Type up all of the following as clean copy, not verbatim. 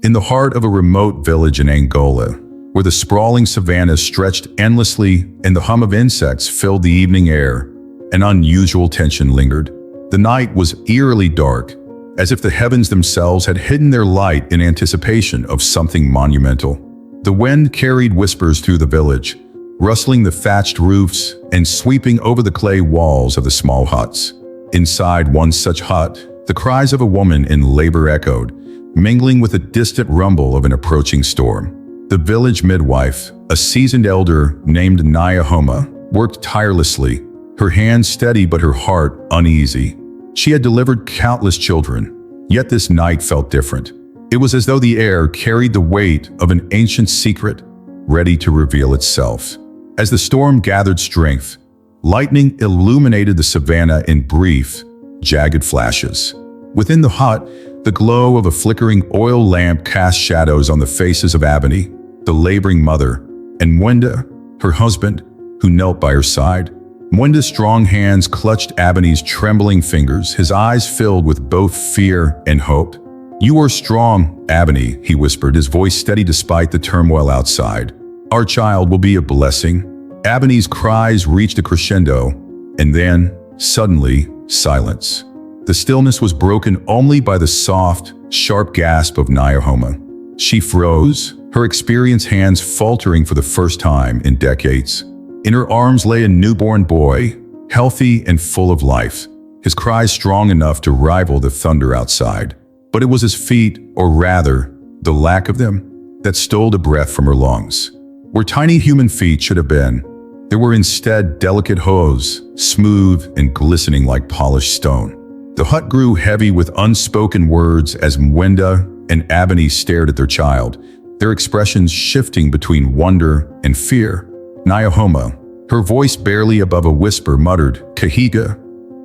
In the heart of a remote village in Angola, where the sprawling savannas stretched endlessly and the hum of insects filled the evening air, an unusual tension lingered. The night was eerily dark, as if the heavens themselves had hidden their light in anticipation of something monumental. The wind carried whispers through the village, rustling the thatched roofs and sweeping over the clay walls of the small huts. Inside one such hut, the cries of a woman in labor echoed, mingling with the distant rumble of an approaching storm. The village midwife, a seasoned elder named Nyahoma, worked tirelessly, her hands steady but her heart uneasy. She had delivered countless children, yet this night felt different. It was as though the air carried the weight of an ancient secret, ready to reveal itself. As the storm gathered strength, lightning illuminated the savanna in brief, jagged flashes. Within the hut, the glow of a flickering oil lamp cast shadows on the faces of Ebony, the laboring mother, and Mwenda, her husband, who knelt by her side. Mwenda's strong hands clutched Ebony's trembling fingers, his eyes filled with both fear and hope. "You are strong, Ebony," he whispered, his voice steady despite the turmoil outside. "Our child will be a blessing." Ebony's cries reached a crescendo, and then, suddenly, silence. The stillness was broken only by the soft, sharp gasp of Nyahoma. She froze, her experienced hands faltering for the first time in decades. In her arms lay a newborn boy, healthy and full of life, his cries strong enough to rival the thunder outside. But it was his feet, or rather, the lack of them, that stole the breath from her lungs. Where tiny human feet should have been, there were instead delicate hooves, smooth and glistening like polished stone. The hut grew heavy with unspoken words as Mwenda and Ebony stared at their child, their expressions shifting between wonder and fear. Nyahoma, her voice barely above a whisper, muttered, "Kahiga."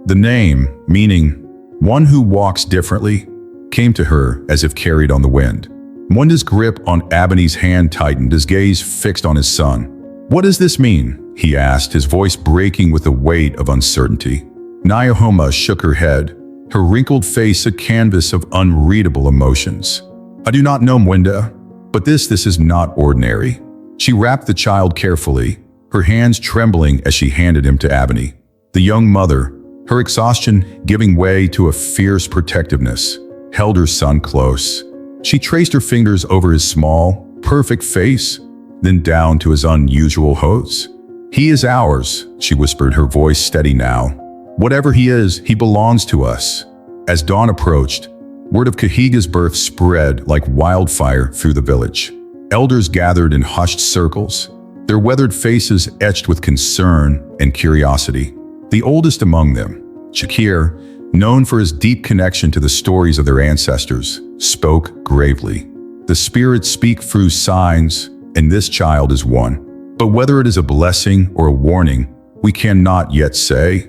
The name, meaning "one who walks differently," came to her as if carried on the wind. Mwenda's grip on Ebony's hand tightened, his gaze fixed on his son. "What does this mean?" he asked, his voice breaking with the weight of uncertainty. Nyahoma shook her head, her wrinkled face a canvas of unreadable emotions. "I do not know, Mwenda, but this is not ordinary." She wrapped the child carefully, her hands trembling as she handed him to Ebony. The young mother, her exhaustion giving way to a fierce protectiveness, held her son close. She traced her fingers over his small, perfect face, then down to his unusual hose. "He is ours," she whispered, her voice steady now. "Whatever he is, he belongs to us." As dawn approached, word of Kahiga's birth spread like wildfire through the village. Elders gathered in hushed circles, their weathered faces etched with concern and curiosity. The oldest among them, Chakir, known for his deep connection to the stories of their ancestors, spoke gravely. "The spirits speak through signs, and this child is one. But whether it is a blessing or a warning, we cannot yet say."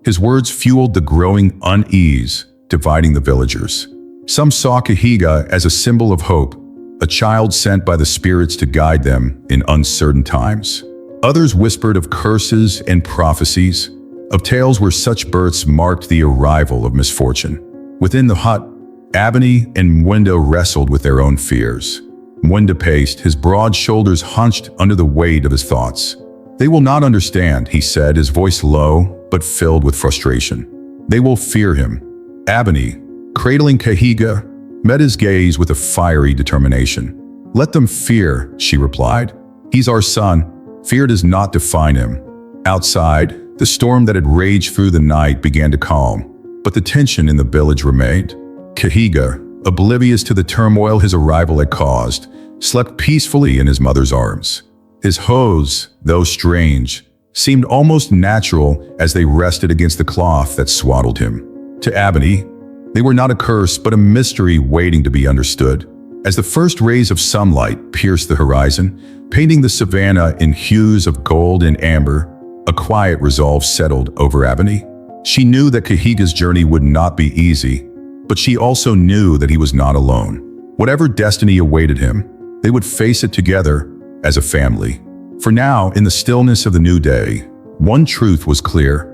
His words fueled the growing unease, dividing the villagers. Some saw Kahiga as a symbol of hope, a child sent by the spirits to guide them in uncertain times. Others whispered of curses and prophecies, of tales where such births marked the arrival of misfortune. Within the hut, Ebony and Mwenda wrestled with their own fears. Mwenda paced, his broad shoulders hunched under the weight of his thoughts. "They will not understand," he said, his voice low but filled with frustration. "They will fear him." Ebony, cradling Kahiga, met his gaze with a fiery determination. "Let them fear," she replied. "He's our son. Fear does not define him." Outside, the storm that had raged through the night began to calm, but the tension in the village remained. Kahiga, oblivious to the turmoil his arrival had caused, slept peacefully in his mother's arms. His hose, though strange, seemed almost natural as they rested against the cloth that swaddled him. To Ebony, they were not a curse but a mystery waiting to be understood. As the first rays of sunlight pierced the horizon, painting the savanna in hues of gold and amber, a quiet resolve settled over Ebony. She knew that Kahiga's journey would not be easy, but she also knew that he was not alone. Whatever destiny awaited him, they would face it together as a family. For now, in the stillness of the new day, one truth was clear.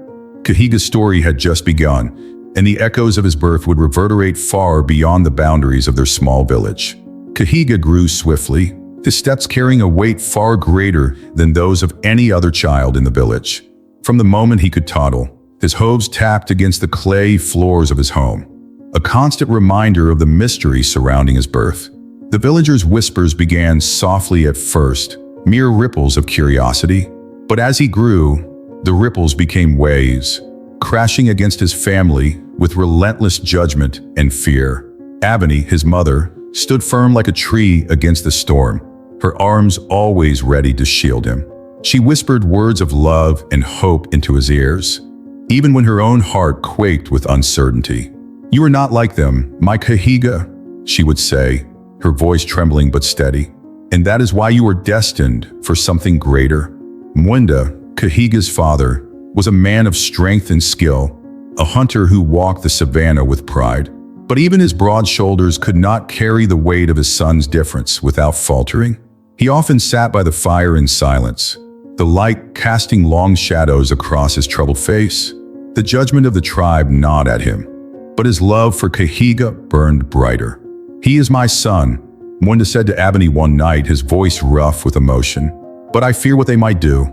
Kahiga's story had just begun, and the echoes of his birth would reverberate far beyond the boundaries of their small village. Cahiga grew swiftly, his steps carrying a weight far greater than those of any other child in the village. From the moment he could toddle, his hooves tapped against the clay floors of his home, a constant reminder of the mystery surrounding his birth. The villagers' whispers began softly at first, mere ripples of curiosity. But as he grew, the ripples became waves, crashing against his family with relentless judgment and fear. Ebony, his mother, stood firm like a tree against the storm, her arms always ready to shield him. She whispered words of love and hope into his ears, even when her own heart quaked with uncertainty. "You are not like them, my Cahiga," she would say, her voice trembling but steady. "And that is why you are destined for something greater." Mwenda, Cahiga's father, was a man of strength and skill, a hunter who walked the savannah with pride. But even his broad shoulders could not carry the weight of his son's difference without faltering. He often sat by the fire in silence, the light casting long shadows across his troubled face. The judgment of the tribe gnawed at him, but his love for Cahiga burned brighter. "He is my son," Mwenda said to Ebony one night, his voice rough with emotion. "But I fear what they might do.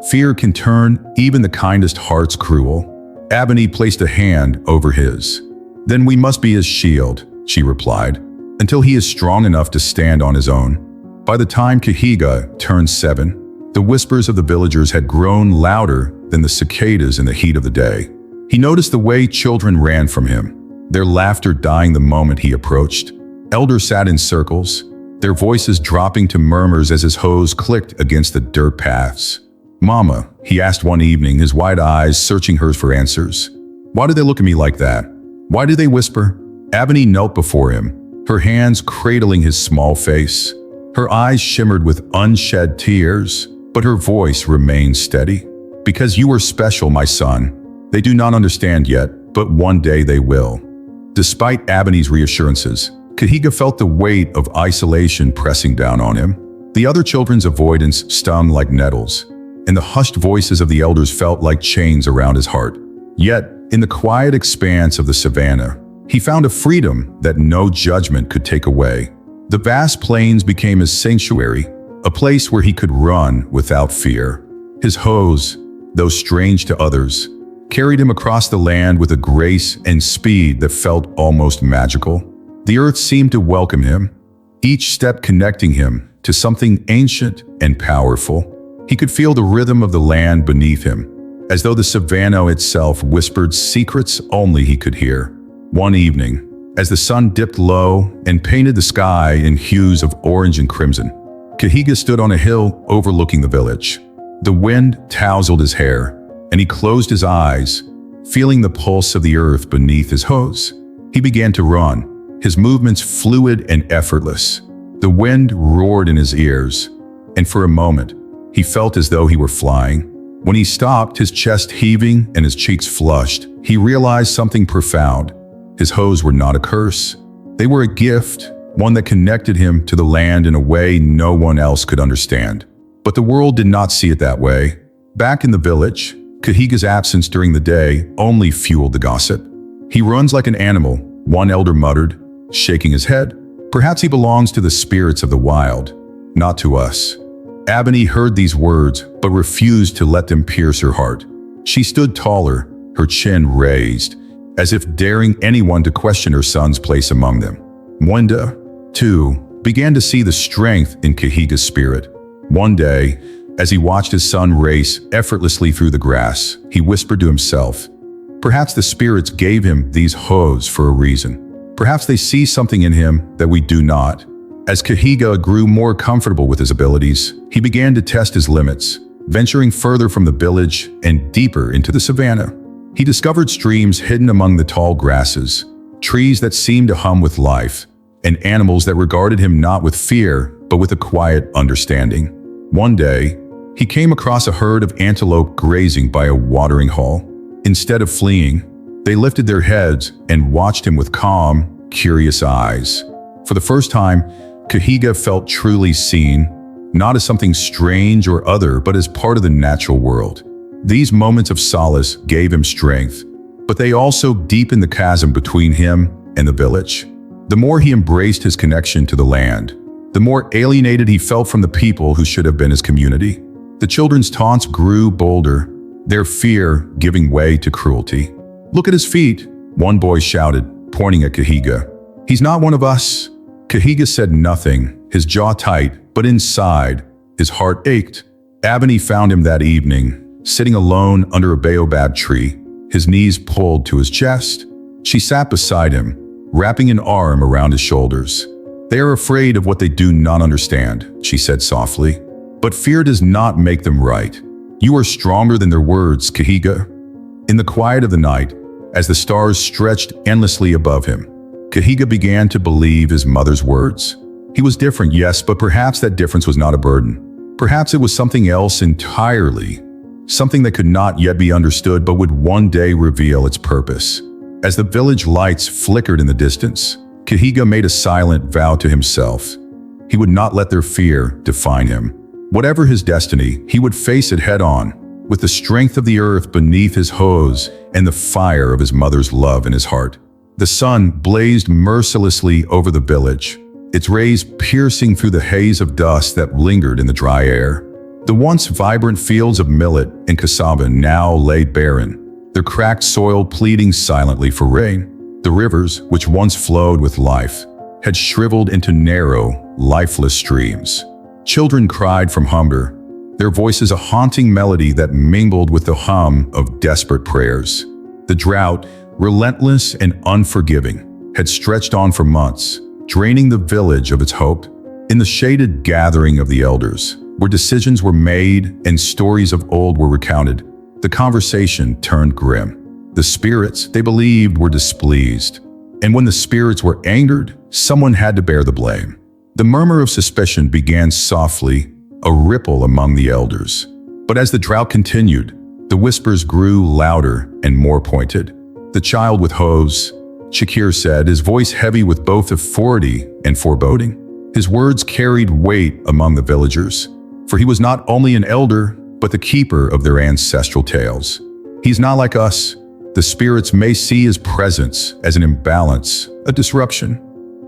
Fear can turn even the kindest hearts cruel." Ebony placed a hand over his. "Then we must be his shield," she replied, "until he is strong enough to stand on his own." By the time Cahiga turned 7, the whispers of the villagers had grown louder than the cicadas in the heat of the day. He noticed the way children ran from him, their laughter dying the moment he approached. Elders sat in circles, their voices dropping to murmurs as his hose clicked against the dirt paths. "Mama," he asked one evening, his wide eyes searching hers for answers. "Why do they look at me like that? Why do they whisper?" Ebony knelt before him, her hands cradling his small face. Her eyes shimmered with unshed tears, but her voice remained steady. "Because you are special, my son. They do not understand yet, but one day they will." Despite Ebony's reassurances, Cahiga felt the weight of isolation pressing down on him. The other children's avoidance stung like nettles, and the hushed voices of the elders felt like chains around his heart. Yet, in the quiet expanse of the savannah, he found a freedom that no judgment could take away. The vast plains became his sanctuary, a place where he could run without fear. His hose, though strange to others, carried him across the land with a grace and speed that felt almost magical. The earth seemed to welcome him, each step connecting him to something ancient and powerful. He could feel the rhythm of the land beneath him, as though the savannah itself whispered secrets only he could hear. One evening, as the sun dipped low and painted the sky in hues of orange and crimson, Cahiga stood on a hill overlooking the village. The wind tousled his hair, and he closed his eyes, feeling the pulse of the earth beneath his hose. He began to run, his movements fluid and effortless. The wind roared in his ears, and for a moment, he felt as though he were flying. When he stopped, his chest heaving and his cheeks flushed, he realized something profound. His hose were not a curse. They were a gift, one that connected him to the land in a way no one else could understand. But the world did not see it that way. Back in the village, Cahiga's absence during the day only fueled the gossip. "He runs like an animal," one elder muttered, shaking his head. "Perhaps he belongs to the spirits of the wild, not to us." Ebony heard these words, but refused to let them pierce her heart. She stood taller, her chin raised, as if daring anyone to question her son's place among them. Mwenda, too, began to see the strength in Cahiga's spirit. One day, as he watched his son race effortlessly through the grass, he whispered to himself, "Perhaps the spirits gave him these hooves for a reason. Perhaps they see something in him that we do not." As Cahiga grew more comfortable with his abilities, he began to test his limits, venturing further from the village and deeper into the savannah. He discovered streams hidden among the tall grasses, trees that seemed to hum with life, and animals that regarded him not with fear, but with a quiet understanding. One day, he came across a herd of antelope grazing by a watering hole. Instead of fleeing, they lifted their heads and watched him with calm, curious eyes. For the first time, Cahiga felt truly seen, not as something strange or other, but as part of the natural world. These moments of solace gave him strength, but they also deepened the chasm between him and the village. The more he embraced his connection to the land, the more alienated he felt from the people who should have been his community. The children's taunts grew bolder, their fear giving way to cruelty. "Look at his feet," one boy shouted, pointing at Cahiga. "He's not one of us." Cahiga said nothing, his jaw tight, but inside, his heart ached. Ebony found him that evening, sitting alone under a baobab tree, his knees pulled to his chest. She sat beside him, wrapping an arm around his shoulders. "They are afraid of what they do not understand," she said softly. "But fear does not make them right. You are stronger than their words, Cahiga." In the quiet of the night, as the stars stretched endlessly above him, Cahiga began to believe his mother's words. He was different, yes, but perhaps that difference was not a burden. Perhaps it was something else entirely, something that could not yet be understood but would one day reveal its purpose. As the village lights flickered in the distance, Cahiga made a silent vow to himself. He would not let their fear define him. Whatever his destiny, he would face it head-on, with the strength of the earth beneath his hose and the fire of his mother's love in his heart. The sun blazed mercilessly over the village, its rays piercing through the haze of dust that lingered in the dry air. The once vibrant fields of millet and cassava now lay barren, their cracked soil pleading silently for rain. The rivers, which once flowed with life, had shriveled into narrow, lifeless streams. Children cried from hunger, their voices a haunting melody that mingled with the hum of desperate prayers. The drought, relentless and unforgiving, had stretched on for months, draining the village of its hope. In the shaded gathering of the elders, where decisions were made and stories of old were recounted, the conversation turned grim. The spirits, they believed, were displeased, and when the spirits were angered, someone had to bear the blame. The murmur of suspicion began softly, a ripple among the elders. But as the drought continued, the whispers grew louder and more pointed. "The child with hose," Shakir said, his voice heavy with both authority and foreboding. His words carried weight among the villagers, for he was not only an elder, but the keeper of their ancestral tales. "He's not like us." The spirits may see his presence as an imbalance, a disruption.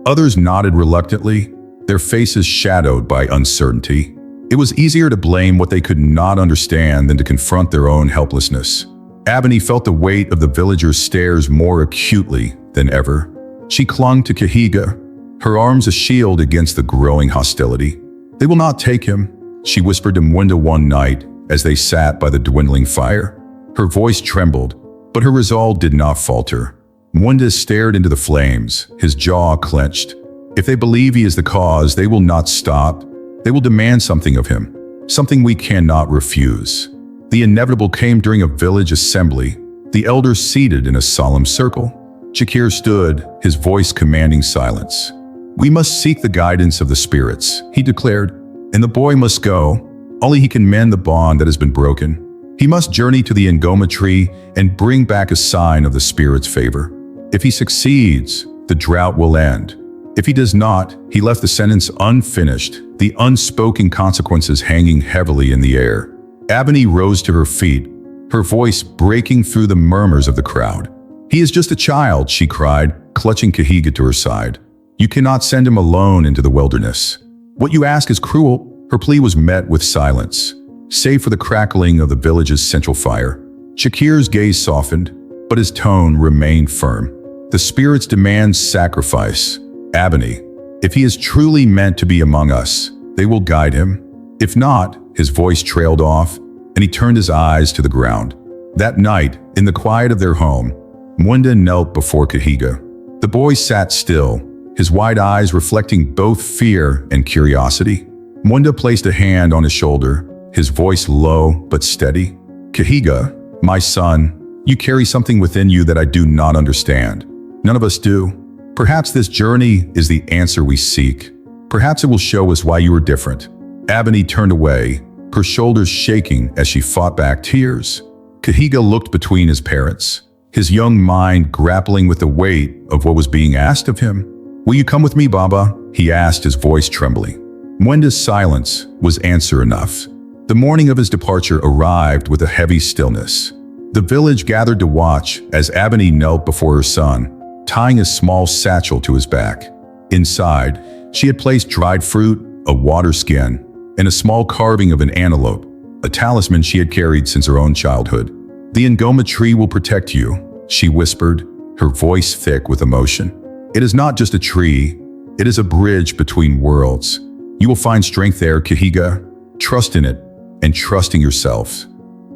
Others nodded reluctantly, their faces shadowed by uncertainty. It was easier to blame what they could not understand than to confront their own helplessness. Ebony felt the weight of the villagers' stares more acutely than ever. She clung to Cahiga, her arms a shield against the growing hostility. "They will not take him," she whispered to Mwenda one night as they sat by the dwindling fire. Her voice trembled, but her resolve did not falter. Mwenda stared into the flames, his jaw clenched. "If they believe he is the cause, they will not stop. They will demand something of him, something we cannot refuse." The inevitable came during a village assembly, the elders seated in a solemn circle. Shakir stood, his voice commanding silence. "We must seek the guidance of the spirits," he declared, "and the boy must go. Only he can mend the bond that has been broken. He must journey to the Ngoma tree and bring back a sign of the spirit's favor. If he succeeds, the drought will end. If he does not, he left the sentence unfinished, the unspoken consequences hanging heavily in the air." Ebony rose to her feet, her voice breaking through the murmurs of the crowd. "He is just a child," she cried, clutching Cahiga to her side. "You cannot send him alone into the wilderness. What you ask is cruel." Her plea was met with silence, save for the crackling of the village's central fire. Shakir's gaze softened, but his tone remained firm. "The spirits demand sacrifice, Ebony. If he is truly meant to be among us, they will guide him. If not," his voice trailed off, and he turned his eyes to the ground. That night, in the quiet of their home, Mwenda knelt before Cahiga. The boy sat still, his wide eyes reflecting both fear and curiosity. Mwenda placed a hand on his shoulder, his voice low but steady. "Cahiga, my son, you carry something within you that I do not understand. None of us do. Perhaps this journey is the answer we seek. Perhaps it will show us why you are different." Ebony turned away, her shoulders shaking as she fought back tears. Cahiga looked between his parents, his young mind grappling with the weight of what was being asked of him. "Will you come with me, Baba?" he asked, his voice trembling. Mwenda's silence was answer enough. The morning of his departure arrived with a heavy stillness. The village gathered to watch as Ebony knelt before her son, tying a small satchel to his back. Inside, she had placed dried fruit, a water skin, and a small carving of an antelope, a talisman she had carried since her own childhood. "The Ngoma tree will protect you," she whispered, her voice thick with emotion. "It is not just a tree, it is a bridge between worlds. You will find strength there, Kahiga. Trust in it, and trust in yourself."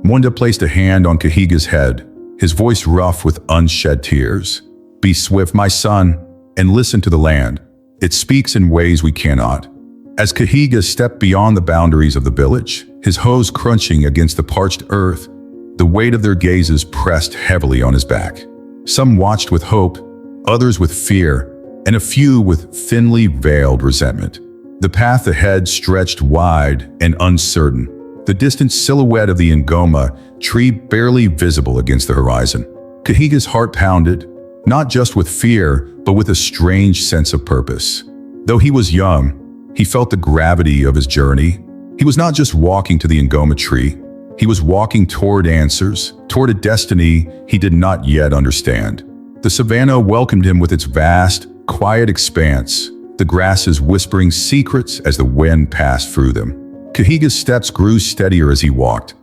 Mwenda placed a hand on Kahiga's head, his voice rough with unshed tears. "Be swift, my son, and listen to the land. It speaks in ways we cannot." As Kahiga stepped beyond the boundaries of the village, his hose crunching against the parched earth, the weight of their gazes pressed heavily on his back. Some watched with hope, others with fear, and a few with thinly veiled resentment. The path ahead stretched wide and uncertain, the distant silhouette of the Ngoma tree barely visible against the horizon. Kahiga's heart pounded, not just with fear, but with a strange sense of purpose. Though he was young, he felt the gravity of his journey. He was not just walking to the Ngoma tree, he was walking toward answers, toward a destiny he did not yet understand. The savanna welcomed him with its vast, quiet expanse, the grasses whispering secrets as the wind passed through them. Kahiga's steps grew steadier as he walked,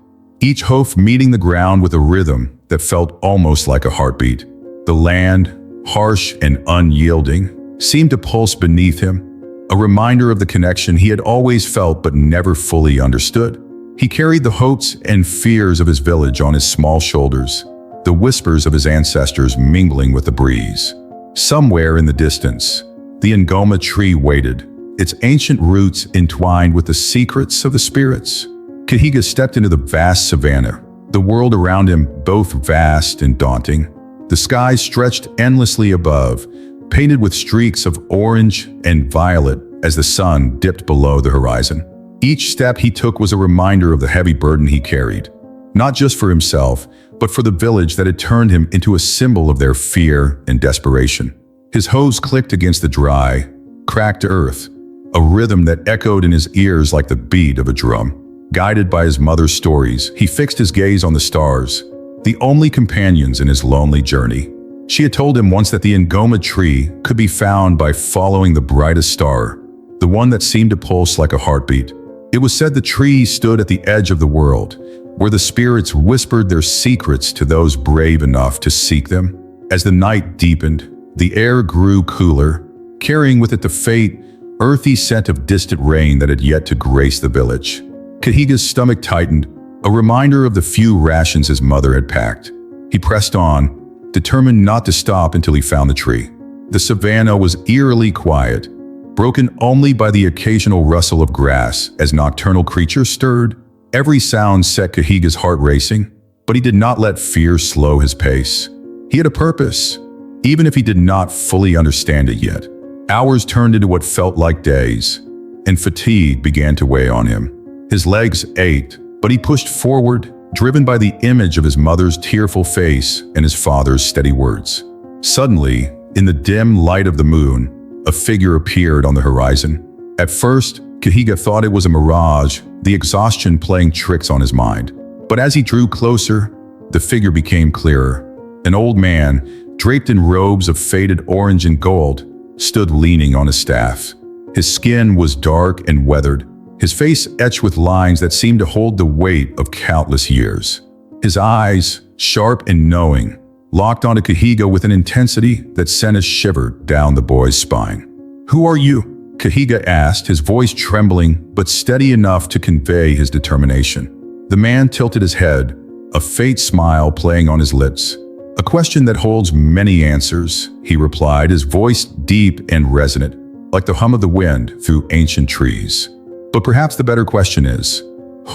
each hoof meeting the ground with a rhythm that felt almost like a heartbeat. The land, harsh and unyielding, seemed to pulse beneath him, a reminder of the connection he had always felt but never fully understood. He carried the hopes and fears of his village on his small shoulders, the whispers of his ancestors mingling with the breeze. Somewhere in the distance, the Ngoma tree waited, its ancient roots entwined with the secrets of the spirits. Kahiga stepped into the vast savanna, the world around him both vast and daunting. The sky stretched endlessly above, painted with streaks of orange and violet as the sun dipped below the horizon. Each step he took was a reminder of the heavy burden he carried, not just for himself, but for the village that had turned him into a symbol of their fear and desperation. His hose clicked against the dry, cracked earth, a rhythm that echoed in his ears like the beat of a drum. Guided by his mother's stories, he fixed his gaze on the stars, the only companions in his lonely journey. She had told him once that the Ngoma tree could be found by following the brightest star, the one that seemed to pulse like a heartbeat. It was said the tree stood at the edge of the world, where the spirits whispered their secrets to those brave enough to seek them. As the night deepened, the air grew cooler, carrying with it the faint, earthy scent of distant rain that had yet to grace the village. Kahiga's stomach tightened, a reminder of the few rations his mother had packed. He pressed on, determined not to stop until he found the tree. The savanna was eerily quiet, broken only by the occasional rustle of grass as nocturnal creatures stirred. Every sound set Kahiga's heart racing, but he did not let fear slow his pace. He had a purpose, even if he did not fully understand it yet. Hours turned into what felt like days, and fatigue began to weigh on him. His legs ached, but he pushed forward, driven by the image of his mother's tearful face and his father's steady words. Suddenly, in the dim light of the moon, a figure appeared on the horizon. At first, Kahiga thought it was a mirage, the exhaustion playing tricks on his mind. But as he drew closer, the figure became clearer. An old man, draped in robes of faded orange and gold, stood leaning on a staff. His skin was dark and weathered, his face etched with lines that seemed to hold the weight of countless years. His eyes, sharp and knowing, locked onto Kahiga with an intensity that sent a shiver down the boy's spine. "Who are you?" Kahiga asked, his voice trembling but steady enough to convey his determination. The man tilted his head, a faint smile playing on his lips. "A question that holds many answers," he replied, his voice deep and resonant, like the hum of the wind through ancient trees. "But perhaps the better question is,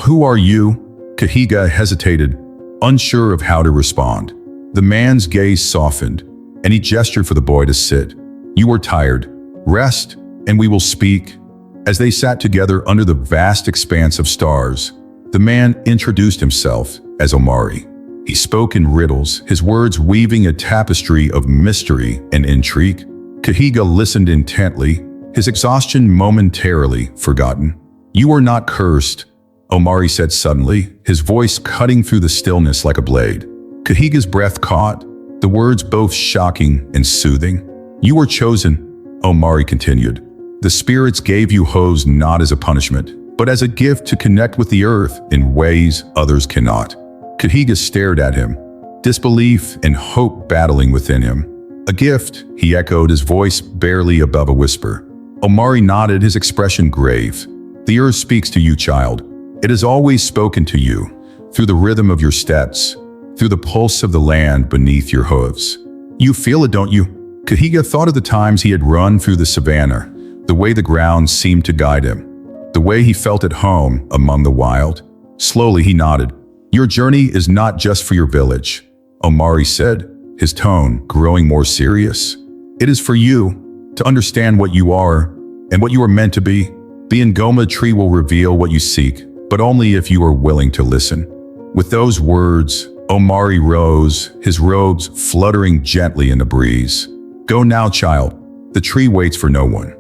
who are you?" Kahiga hesitated, unsure of how to respond. The man's gaze softened, and he gestured for the boy to sit. "You are tired. Rest, and we will speak." As they sat together under the vast expanse of stars, the man introduced himself as Omari. He spoke in riddles, his words weaving a tapestry of mystery and intrigue. Kahiga listened intently, his exhaustion momentarily forgotten. "You are not cursed," Omari said suddenly, his voice cutting through the stillness like a blade. Kahiga's breath caught, the words both shocking and soothing. "You were chosen, Omari continued. The spirits gave you hoes not as a punishment, but as a gift to connect with the earth in ways others cannot. Kahiga stared at him, disbelief and hope battling within him. A gift, he echoed, his voice barely above a whisper. Omari nodded, his expression grave. The earth speaks to you, child. It has always spoken to you, through the rhythm of your steps, through the pulse of the land beneath your hooves. You feel it, don't you? Kahiga thought of the times he had run through the savannah, the way the ground seemed to guide him, the way he felt at home among the wild. Slowly he nodded. Your journey is not just for your village, Omari said, his tone growing more serious. It is for you to understand what you are and what you are meant to be. The Ngoma tree will reveal what you seek, but only if you are willing to listen. With those words, Omari rose, his robes fluttering gently in the breeze. Go now, child. The tree waits for no one.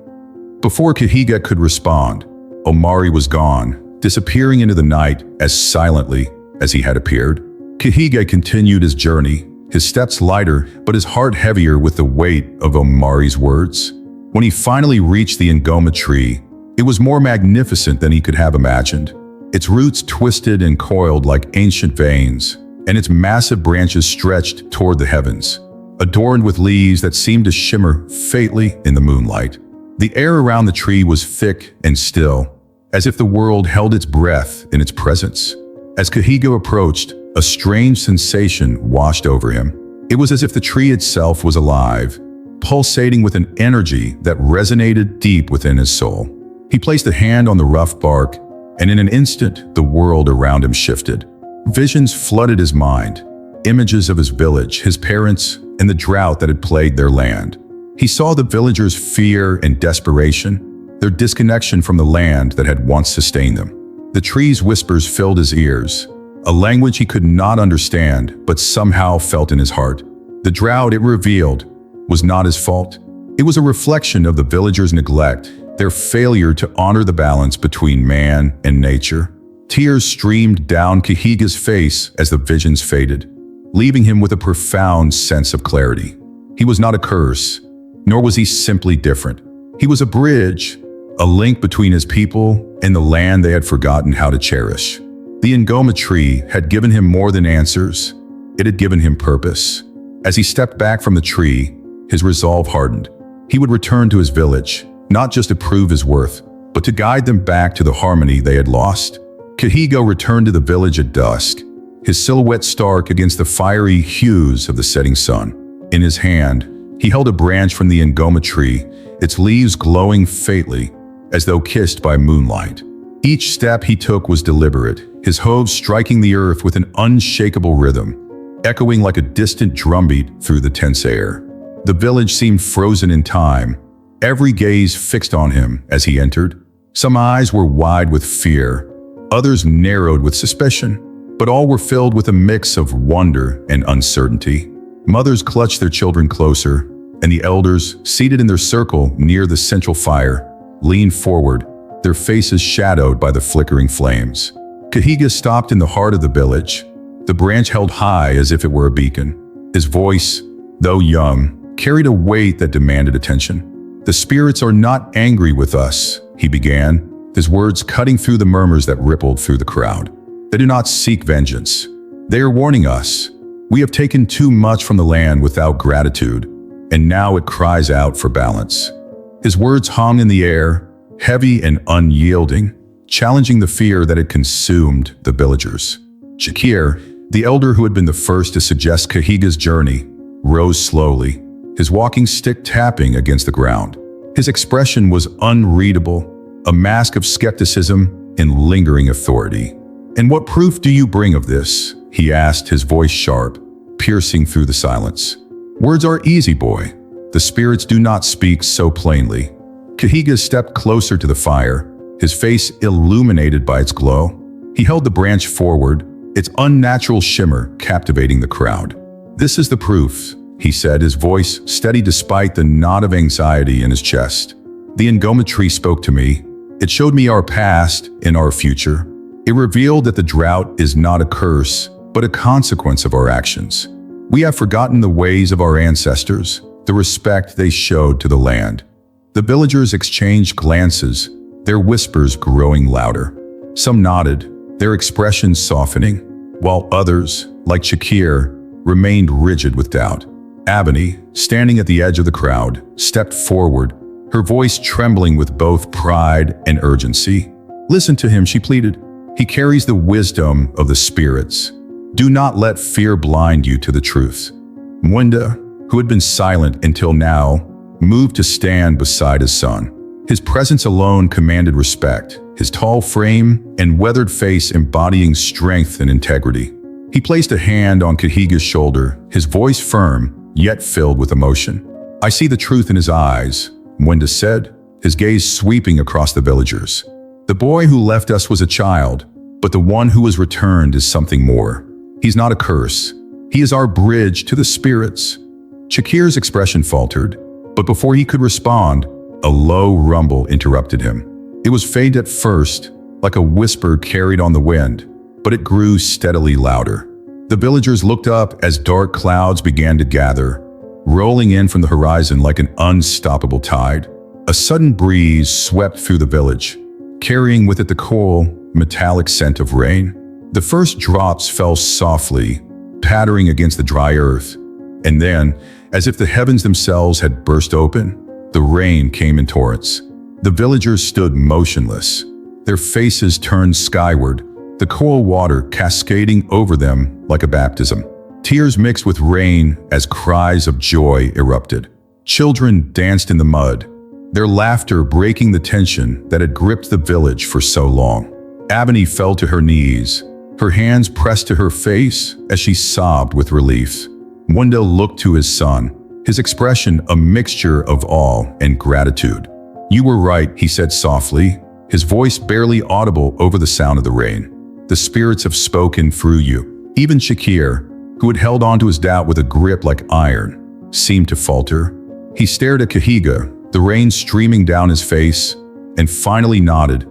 Before Kahiga could respond, Omari was gone, disappearing into the night as silently as he had appeared. Kahiga continued his journey, his steps lighter but his heart heavier with the weight of Omari's words. When he finally reached the Ngoma tree, it was more magnificent than he could have imagined. Its roots twisted and coiled like ancient veins, and its massive branches stretched toward the heavens, adorned with leaves that seemed to shimmer faintly in the moonlight. The air around the tree was thick and still, as if the world held its breath in its presence. As Kahiga approached, a strange sensation washed over him. It was as if the tree itself was alive, pulsating with an energy that resonated deep within his soul. He placed a hand on the rough bark, and in an instant, the world around him shifted. Visions flooded his mind, images of his village, his parents, and the drought that had plagued their land. He saw the villagers' fear and desperation, their disconnection from the land that had once sustained them. The tree's whispers filled his ears, a language he could not understand but somehow felt in his heart. The drought, it revealed, was not his fault. It was a reflection of the villagers' neglect, their failure to honor the balance between man and nature. Tears streamed down Kahiga's face as the visions faded, leaving him with a profound sense of clarity. He was not a curse, nor was he simply different. He was a bridge, a link between his people and the land they had forgotten how to cherish. The Ngoma tree had given him more than answers. It had given him purpose. As he stepped back from the tree, his resolve hardened. He would return to his village, not just to prove his worth, but to guide them back to the harmony they had lost. Kahiga returned to the village at dusk, his silhouette stark against the fiery hues of the setting sun. In his hand, he held a branch from the Ngoma tree, its leaves glowing faintly, as though kissed by moonlight. Each step he took was deliberate, his hooves striking the earth with an unshakable rhythm, echoing like a distant drumbeat through the tense air. The village seemed frozen in time, every gaze fixed on him as he entered. Some eyes were wide with fear, others narrowed with suspicion, but all were filled with a mix of wonder and uncertainty. Mothers clutched their children closer, and the elders, seated in their circle near the central fire, leaned forward, their faces shadowed by the flickering flames. Kahiga stopped in the heart of the village, the branch held high as if it were a beacon. His voice, though young, carried a weight that demanded attention. The spirits are not angry with us, he began, his words cutting through the murmurs that rippled through the crowd. They do not seek vengeance. They are warning us. We have taken too much from the land without gratitude, and now it cries out for balance. His words hung in the air, heavy and unyielding, challenging the fear that had consumed the villagers. Shakir, the elder who had been the first to suggest Kahiga's journey, rose slowly, his walking stick tapping against the ground. His expression was unreadable, a mask of skepticism and lingering authority. "And what proof do you bring of this?" he asked, his voice sharp, piercing through the silence. "Words are easy, boy. The spirits do not speak so plainly." Kahiga stepped closer to the fire, his face illuminated by its glow. He held the branch forward, its unnatural shimmer captivating the crowd. "This is the proof," he said, his voice steady despite the knot of anxiety in his chest. "The Ngoma tree spoke to me. It showed me our past and our future. It revealed that the drought is not a curse, but a consequence of our actions. We have forgotten the ways of our ancestors, the respect they showed to the land. The villagers exchanged glances, their whispers growing louder. Some nodded, their expressions softening, while others, like Shakir, remained rigid with doubt. Ebony, standing at the edge of the crowd, stepped forward, her voice trembling with both pride and urgency. "Listen to him," she pleaded. "He carries the wisdom of the spirits. Do not let fear blind you to the truth." Mwenda, who had been silent until now, moved to stand beside his son. His presence alone commanded respect, his tall frame and weathered face embodying strength and integrity. He placed a hand on Kahiga's shoulder, his voice firm, yet filled with emotion. "I see the truth in his eyes," Mwenda said, his gaze sweeping across the villagers. "The boy who left us was a child, but the one who has returned is something more. He's not a curse. He is our bridge to the spirits." Shakir's expression faltered, but before he could respond, a low rumble interrupted him. It was faint at first, like a whisper carried on the wind, but it grew steadily louder. The villagers looked up as dark clouds began to gather, rolling in from the horizon like an unstoppable tide. A sudden breeze swept through the village, carrying with it the cool, metallic scent of rain. The first drops fell softly, pattering against the dry earth, and then, as if the heavens themselves had burst open, the rain came in torrents. The villagers stood motionless, their faces turned skyward, the cool water cascading over them like a baptism. Tears mixed with rain as cries of joy erupted. Children danced in the mud, their laughter breaking the tension that had gripped the village for so long. Ebony fell to her knees, her hands pressed to her face as she sobbed with relief. Mwenda looked to his son, his expression a mixture of awe and gratitude. "You were right," he said softly, his voice barely audible over the sound of the rain. "The spirits have spoken through you." Even Shakir, who had held on to his doubt with a grip like iron, seemed to falter. He stared at Kahiga, the rain streaming down his face, and finally nodded,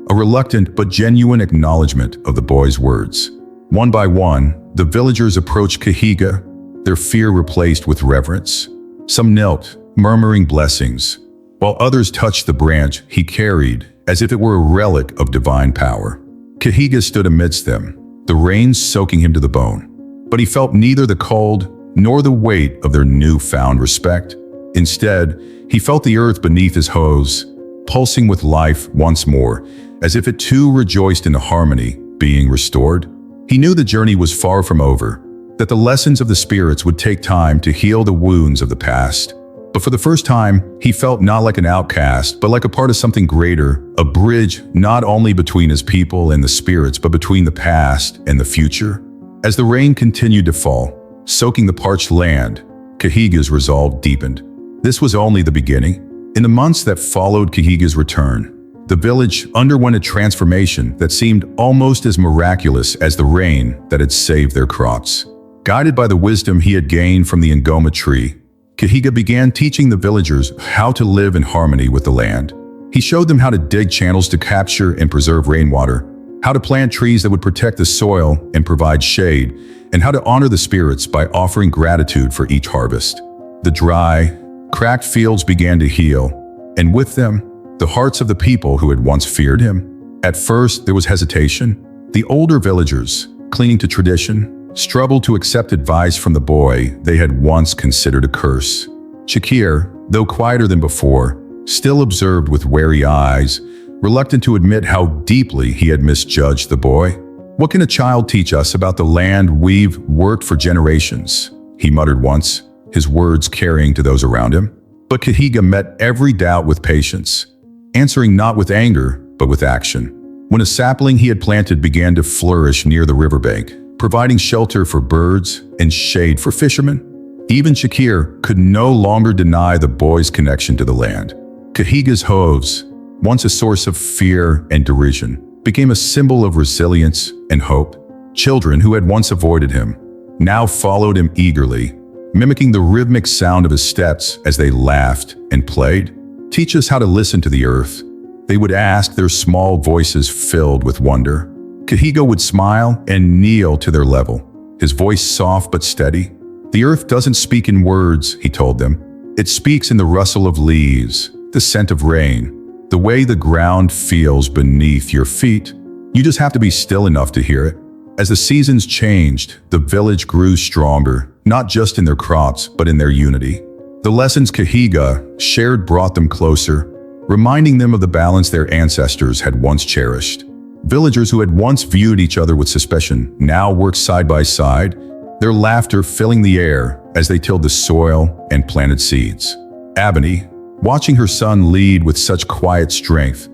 a reluctant but genuine acknowledgement of the boy's words. One by one, the villagers approached Kahiga, their fear replaced with reverence. Some knelt, murmuring blessings, while others touched the branch he carried as if it were a relic of divine power. Kahiga stood amidst them, the rain soaking him to the bone. But he felt neither the cold nor the weight of their newfound respect. Instead, he felt the earth beneath his hose, pulsing with life once more, as if it too rejoiced in the harmony being restored. He knew the journey was far from over, that the lessons of the spirits would take time to heal the wounds of the past. But for the first time, he felt not like an outcast, but like a part of something greater, a bridge not only between his people and the spirits, but between the past and the future. As the rain continued to fall, soaking the parched land, Kahiga's resolve deepened. This was only the beginning. In the months that followed Kahiga's return, the village underwent a transformation that seemed almost as miraculous as the rain that had saved their crops. Guided by the wisdom he had gained from the Ngoma tree, Kahiga began teaching the villagers how to live in harmony with the land. He showed them how to dig channels to capture and preserve rainwater, how to plant trees that would protect the soil and provide shade, and how to honor the spirits by offering gratitude for each harvest. The dry, cracked fields began to heal, and with them, the hearts of the people who had once feared him. At first, there was hesitation. The older villagers, clinging to tradition, struggled to accept advice from the boy they had once considered a curse. Shakir, though quieter than before, still observed with wary eyes, reluctant to admit how deeply he had misjudged the boy. "What can a child teach us about the land we've worked for generations?" he muttered once, his words carrying to those around him. But Kahiga met every doubt with patience, answering not with anger, but with action. When a sapling he had planted began to flourish near the riverbank, providing shelter for birds and shade for fishermen, even Shakir could no longer deny the boy's connection to the land. Kahiga's hooves, once a source of fear and derision, became a symbol of resilience and hope. Children who had once avoided him now followed him eagerly, mimicking the rhythmic sound of his steps as they laughed and played. "Teach us how to listen to the earth," they would ask, their small voices filled with wonder. Kahiga would smile and kneel to their level, his voice soft but steady. "The earth doesn't speak in words," he told them. "It speaks in the rustle of leaves, the scent of rain, the way the ground feels beneath your feet. You just have to be still enough to hear it. As the seasons changed, the village grew stronger, not just in their crops, but in their unity. The lessons Kahiga shared brought them closer, reminding them of the balance their ancestors had once cherished. Villagers who had once viewed each other with suspicion now worked side by side, their laughter filling the air as they tilled the soil and planted seeds. Ebony, watching her son lead with such quiet strength,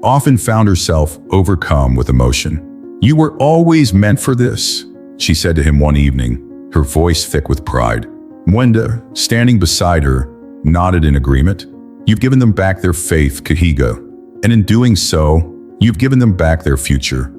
often found herself overcome with emotion. "You were always meant for this," she said to him one evening, her voice thick with pride. Mwenda, standing beside her, nodded in agreement. "You've given them back their faith, Kahiga, and in doing so, you've given them back their future."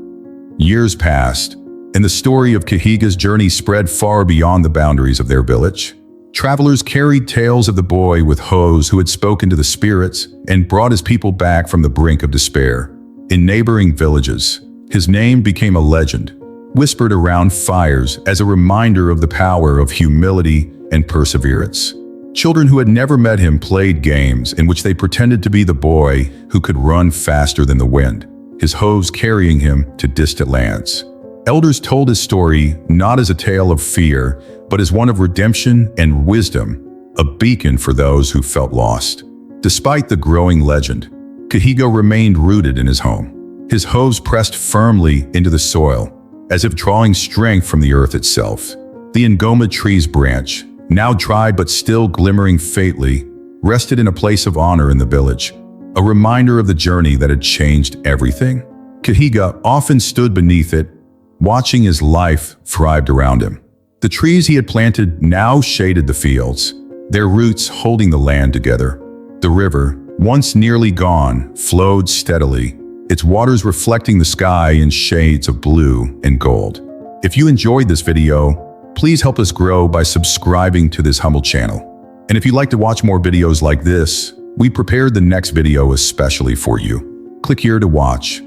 Years passed, and the story of Kahiga's journey spread far beyond the boundaries of their village. Travelers carried tales of the boy with hoes who had spoken to the spirits and brought his people back from the brink of despair. In neighboring villages, his name became a legend, whispered around fires as a reminder of the power of humility and perseverance. Children who had never met him played games in which they pretended to be the boy who could run faster than the wind, his hoes carrying him to distant lands. Elders told his story not as a tale of fear, but as one of redemption and wisdom, a beacon for those who felt lost. Despite the growing legend, Kahiga remained rooted in his home. His hooves pressed firmly into the soil, as if drawing strength from the earth itself. The ngoma tree's branch, now dried but still glimmering faintly, rested in a place of honor in the village, a reminder of the journey that had changed everything. Kahiga often stood beneath it, watching as life thrived around him. The trees he had planted now shaded the fields, their roots holding the land together. The river, once nearly gone, flowed steadily, its waters reflecting the sky in shades of blue and gold. If you enjoyed this video, please help us grow by subscribing to this humble channel. And if you'd like to watch more videos like this, we prepared the next video especially for you. Click here to watch.